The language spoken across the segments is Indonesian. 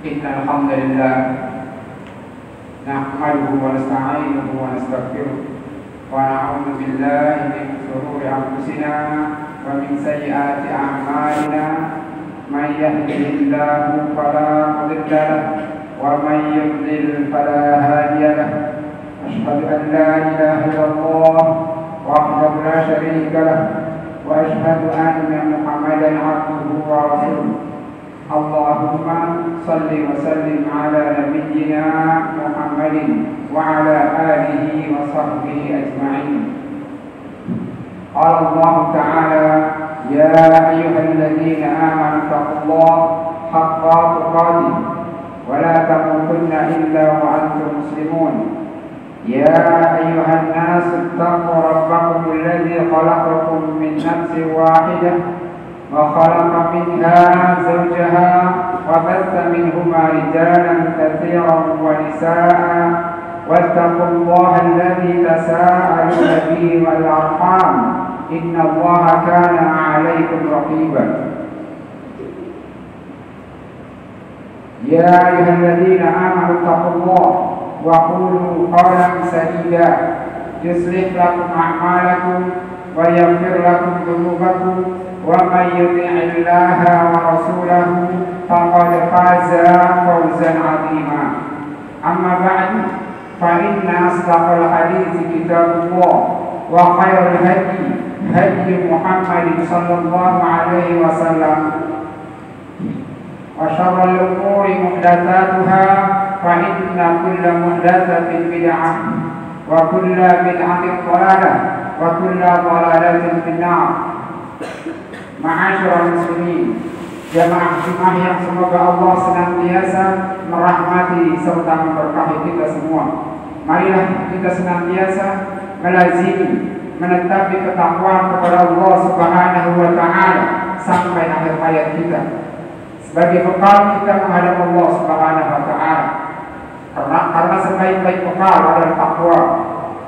إن الحمد لله نحمده ونستعينه ونستغفره ونعوذ بالله من شرور أنفسنا ومن سيئات أعمالنا من يهده الله فلا مضل له ومن يضلل فلا هادي له أشهد أن لا إله إلا الله وحده لا شريك له وأشهد أن محمدا عبده ورسوله اللهم صل وسلم على نبينا محمد وعلى آله وصحبه أجمعين. قال الله تعالى: يا أيها الذين آمنوا اتقوا الله حق تقاته ولا تموتن إلا وأنتم مسلمون. يا أيها الناس اتقوا ربكم الذي خلقكم من نفس واحدة وخلق منها زوجها وبث منهما رجالا كثيرا ونساء واتقوا الله الذي تساءلون به والأرحام إن الله كان عليكم رقيبا. يا أيها الذين آمنوا اتقوا الله وقولوا قولا سديدا يصلح لكم أعمالكم ويغفر لكم ذنوبكم ومن يطع الله ورسوله فقد فاز فوزا عظيما. أما بعد فإن أصدق الحديث كتاب الله وخير الهدي هدي محمد صلى الله عليه وسلم وشر الأمور محدثاتها فإن كل محدثة بدعة وكل بدعة ضلالة وكل ضلالة في النار. Ma'asyiral muslimin, jamaah yang semoga Allah senantiasa merahmati serta memberkahi kita semua. Marilah kita senantiasa melazimi menetapi ketakwaan kepada Allah Subhanahu wa taala sampai akhir hayat kita. Sebagai bekal kita menghadap Allah Subhanahu wa taala. Karena sebaik-baik bekal adalah takwa.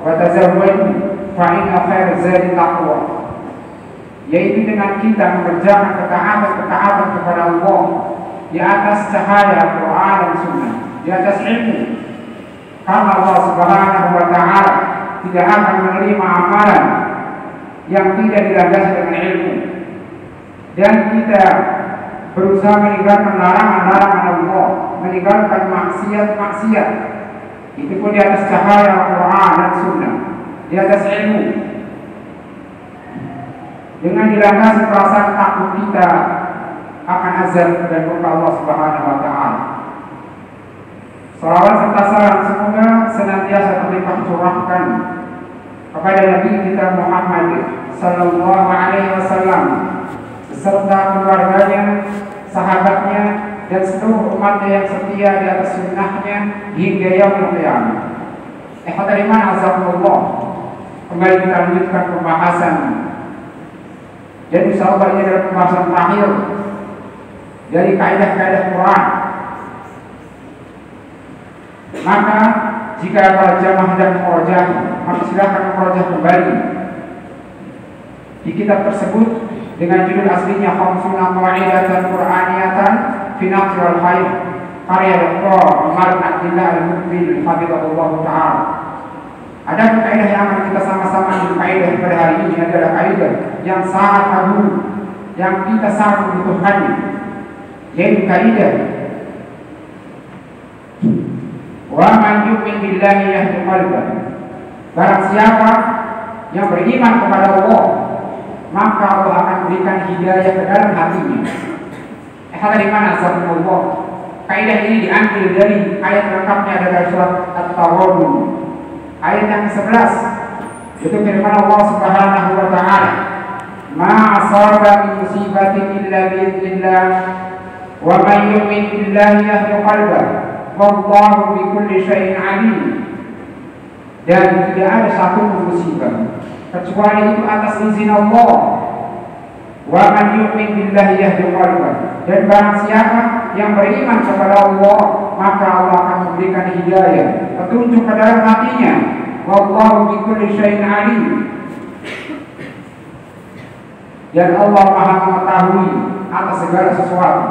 Wa tazawwadu fa inna khairaz zadi taqwa. Yaitu dengan kita mengerjakan ketaatan kepada Allah di atas cahaya Quran dan Sunnah, di atas ilmu. Karena Allah Subhanahu wa taala tidak akan menerima amalan yang tidak dilandasi dengan ilmu. Dan kita berusaha meninggalkan larangan-larangan Allah, meninggalkan maksiat-maksiat. Itu pun di atas cahaya Quran dan Sunnah, di atas ilmu. Dengan dilandasi perasaan takut kita akan azab dan murka Allah Subhanahu wa taala. Salawat serta salam semoga senantiasa terlimpah curahkan kepada Nabi kita Muhammad sallallahu alaihi wasallam beserta keluarganya, sahabatnya dan seluruh umatnya yang setia di atas sunnahnya hingga yaumul qiyamah. Hadirin azakumullah. Kembali kita lanjutkan pembahasan. Jadi insyaallah ini adalah pembahasan terakhir dari kaidah-kaidah Quran. Maka jika para jamaah hendak memperoleh, maka silakan memperoleh kembali di kitab tersebut dengan judul aslinya Khamsuna Qa'idatan Qur'aniyatan fi Naqd wal Khair karya Dr. Umar bin Abdullah Al-Mukbil hafizahullah taala. Ada kaidah yang akan kita sama-sama kaidah pada hari ini adalah kaidah yang sangat agung yang kita sangat membutuhkannya, yaitu kaidah wa man yu'min billahi yahdi qalbahu. Barang siapa yang beriman kepada Allah, maka Allah akan berikan hidayah ke dalam hatinya. Dari mana asalnya? Kaidah ini diambil dari ayat lengkapnya adalah surat At-Taghabun ayat yang ke-11. Itu firman Allah Subhanahu wa taala, "Ma asaba min musibatin illa bi idznillah wa man yu'min billahi yahdi qalbahu wallahu bi kulli syai'in 'alim." Dan tidak ada satu musibah kecuali itu atas izin Allah. Wa man yu'min billahi yahdi qalbahu. Dan barang siapa yang beriman kepada Allah, maka Allah akan memberikan hidayah, petunjuk ke dalam hatinya. Wallahu bi kulli syai'in 'alim. Dan Allah Maha mengetahui atas segala sesuatu.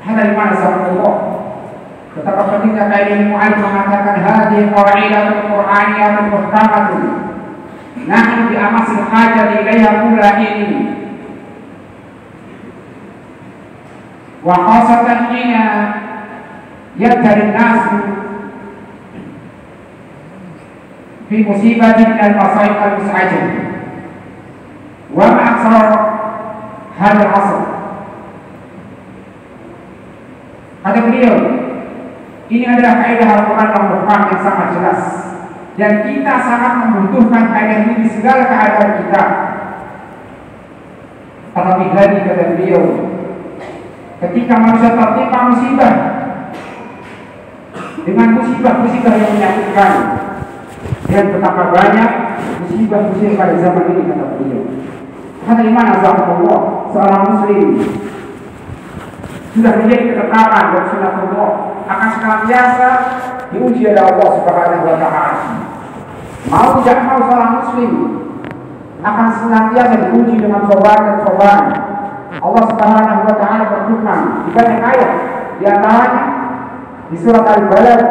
Dari mana sabda Allah? Betapa pentingnya kaidah mu'alif mengatakan hadhihi qawaidatun qur'aniyyatun muhkamatun nahnu bi amasil hajati ilaiha kulla ini wa khasatan hina yabtali an-nasu fi musibatin min al-masaib al-mus'ajah wa ma aksar hadal asr. Kata beliau, ini adalah kaidah Al-Quran yang muhkam yang sangat jelas, dan kita sangat membutuhkan kaidah ini di segala keadaan kita. Terlebih lagi kata beliau, ketika manusia tertimpa musibah dengan musibah-musibah yang menyakitkan, dan betapa banyak musibah-musibah pada zaman ini kata beliau. Kata Imam Azamullah, seorang muslim sudah menjadi ketetapan dan sunnatullah akan senantiasa diuji oleh Allah Subhanahu wa Ta'ala. Mau tidak mau seorang muslim akan senantiasa diuji dengan cobaan dan cobaan. Allah Subhanahu wa Ta'ala berfirman di banyak ayat, di antaranya di surat Al-Balad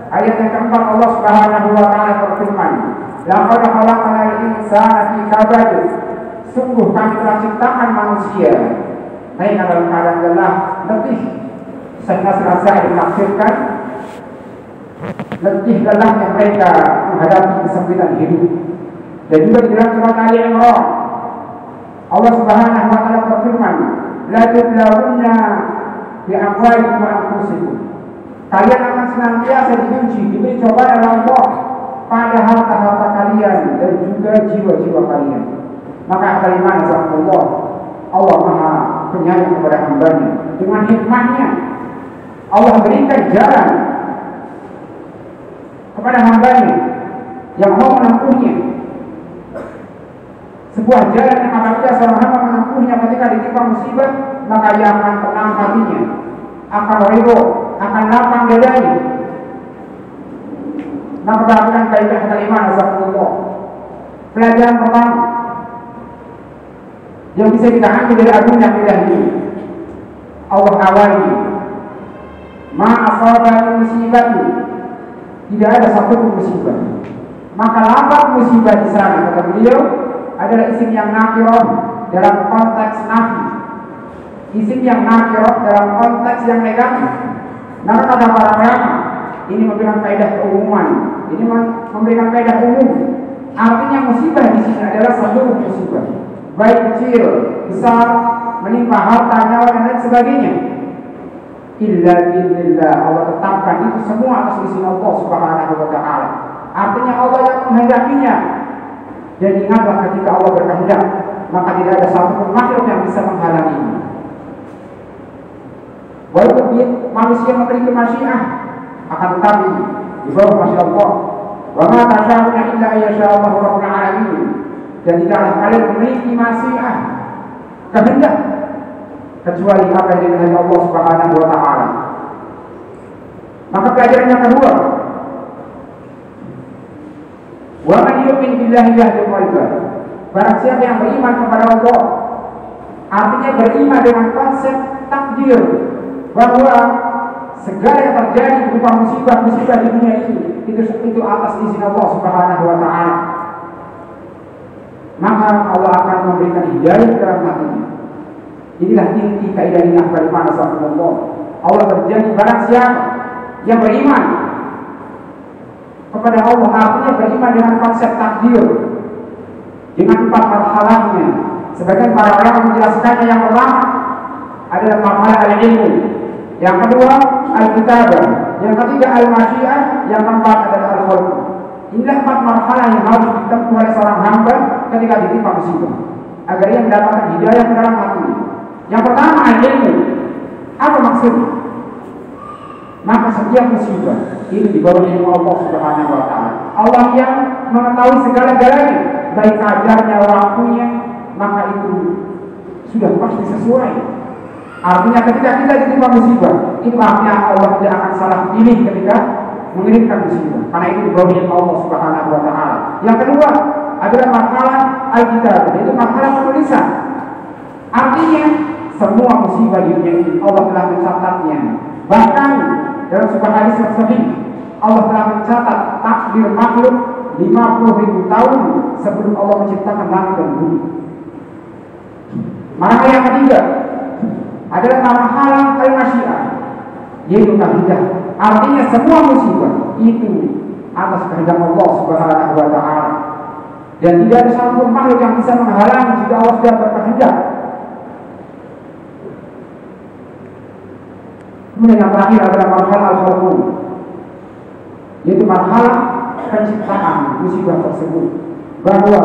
ayat yang keempat, Allah Subhanahu wa Ta'ala berfirman, laqad khalaqnal insana fi kabad, sungguh kami telah ciptakan manusia baik dalam keadaan lelah, letih. Sehingga serasa menafsirkan letih lelahnya mereka menghadapi kesempitan hidup. Dan juga di dalam surat Ali Imran Allah Subhanahu wa Ta'ala berfirman, la tublawunna bi amwalikum wa anfusikum, kalian akan senantiasa diuji, diberi cobaan oleh Allah pada harta-harta kalian dan juga jiwa-jiwa kalian. Maka kalimat Allah, Allah Maha Penyayang kepada hambanya. Dengan hikmahnya Allah berikan jalan kepada hambanya yang mau menempuhnya, sebuah jalan yang apabila seorang hamba menempuhnya ketika ditimpa musibah, maka ia akan tenang hatinya, akan ridho, akan lapang dadanya. Maka perhatikan kaidah kalimat Allah. Pelajaran pertama yang bisa kita ambil dari agungnya kaidah ini, Allah awali ma asaba musibah, tidak ada satu musibah. Maka lafaz musibah di sana kata beliau adalah isim yang nakirah dalam konteks nafi, isim yang nakirah dalam konteks yang negatif. Maka kata para ulama ini memberikan kaidah keumuman, ini memberikan kaidah umum. Artinya musibah di sini adalah seluruh musibah, baik kecil, besar, menimpa harta, nyawa dan lain sebagainya. Illa billah, Allah tetapkan itu semua atas izin Allah Subhanahu wa Ta'ala. Artinya Allah yang menghendakinya. Dan ingatlah ketika Allah berkehendak, maka tidak ada satupun makhluk yang bisa menghalanginya. Walaupun manusia memiliki masyiah, akan tetapi di bawah masyiah Allah. Wa ma tasyaa'una illa ayyasha'allahu rabbul alamin. Dan tidaklah kalian memiliki masyiah, kehendak, kecuali apa yang dikehendaki Allah Subhanahu wa Ta'ala. Maka pelajaran yang kedua, wa man yu'min billahi yahdi qalbah. Barang siapa yang beriman kepada Allah, artinya beriman dengan konsep takdir, bahwa segala yang terjadi berupa musibah-musibah di dunia ini itu atas izin Allah Subhanahu wa Ta'ala. Maka Allah akan memberikan hidayah dalam hatinya. Inilah inti kaidah ini bagaimana Allah. Allah berjanji barang siapa yang beriman kepada Allah, artinya beriman dengan konsep takdir, dengan 4 marhalahnya. Sebagian para ulama menjelaskannya, yang pertama adalah marhalah al-ilmu, yang kedua al-kitabah, yang ketiga al-masyiah, yang keempat adalah al-khalq. Inilah 4 marhalah yang harus ditempuh oleh seorang hamba ketika ditimpa musibah, agar ia mendapatkan hidayah ke dalam hatinya. Yang pertama al-ilmu. Apa maksudnya? Maka setiap musibah ini di bawah ilmu Allah Subhanahu wa Ta'ala. Allah yang mengetahui segala-galanya, baik kadarnya, waktunya, maka itu sudah pasti sesuai. Artinya ketika kita ditimpa musibah, itu artinya Allah tidak akan salah pilih ketika mengirimkan musibah, karena itu di bawah ilmu Allah Subhanahu wa Ta'ala. Yang kedua adalah masalah al-kitab, yaitu masalah penulisan. Artinya semua musibah di dunia ini Allah telah mencatatnya. Bahkan dalam sebuah hadis yang sahih, Allah telah mencatat takdir makhluk 50.000 tahun sebelum Allah menciptakan langit dan bumi. Marhala yang ketiga adalah marhala al-masyiah, yaitu kehendak. Artinya semua musibah itu atas kehendak Allah Subhanahu wa taala. Dan tidak ada satu makhluk yang bisa menghalangi jika Allah sudah berkehendak. Kemudian yang terakhir adalah marhala al-khalqun, yaitu marhala penciptaan musibah tersebut, bahwa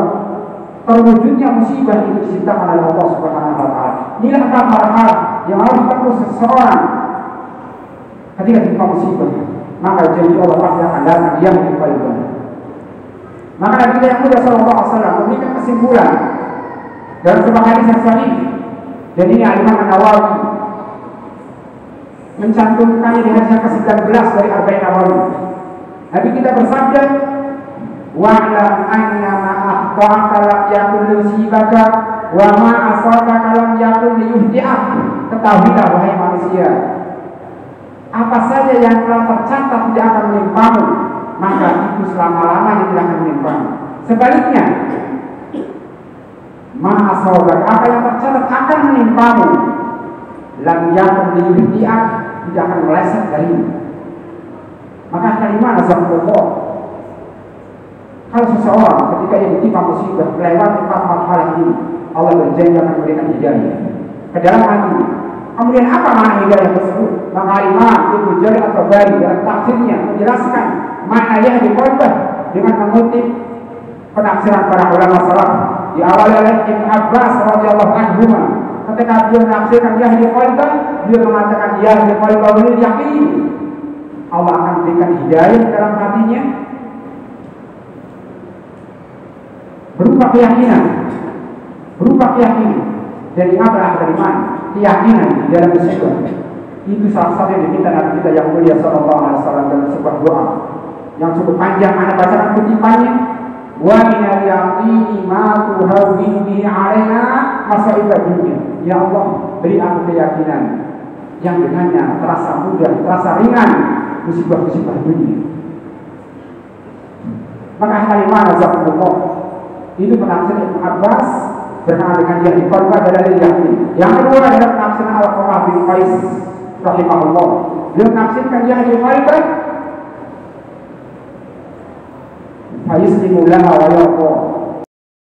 terwujudnya musibah itu diciptakan oleh Allah Subhanahu wa taala. Inilah empat marhala yang harus ditempuh seseorang ketika ditimpa musibah, maka janji Allah pasti akan datang yang dikembalikan. Maka Nabi kita yang mulia sallallahu alaihi wasallam memberikan kesimpulan dalam sebuah hadis yang sahih, dan ini Imam An-Nawawi mencantumkannya di hadis yang ke-19 dari Arba'in Nawawi. Nabi kita bersabda, wa'lam anna ma akhta'aka lam yakun liyusibaka wa ma asabaka lam yakun liyukhti'ak. Ketahuilah wahai manusia, apa saja yang telah tercatat tidak akan menimpamu, maka itu selama-lamanya tidak akan menimpamu. Sebaliknya, ma asabaka, apa yang tercatat akan menimpamu, lam yakun liyukhti'ak, tidak akan meleset darimu. Maka kalimat azabullah, kalau seseorang ketika ia ditimpa musibah melewati empat hal ini, Allah berjanji akan memberikan hidayah ke dalam hati. Kemudian apa makna hidayah tersebut? Maka Imam Ibnu Jarir At-Tabari dalam tafsirnya menjelaskan makna yahdi qalbah dengan mengutip penafsiran para ulama salaf, diawali oleh Ibnu Abbas radhiyallahu anhu. Ketika dia menafsirkan yahdi qalbah, dia mengatakan yahdi qalbah lil yaqin, Allah akan berikan hidayah dalam hatinya berupa keyakinan. Dari apa? Dari mana? Keyakinan di dalam musibah. Itu salah satu yang diminta Nabi kita yang mulia sallallahu alaihi wasallam dalam sebuah doa yang cukup panjang. Anda bacakan kutipannya. Wa minal yaqini ma tuhawwinu bihi alaina masaibad dunya. Ya Allah, beri aku keyakinan yang dengannya terasa mudah, terasa ringan musibah-musibah dunia. Maka kalimat azabullah itu penafsiran Ibnu Abbas berkenaan dengan yahdi qalbah adalah yakin. Yang kedua adalah penafsiran Al-Qamah bin Qais rahimahullah. Dia menafsirkan yahdi qalbah fayuslimu laha wa yarqa,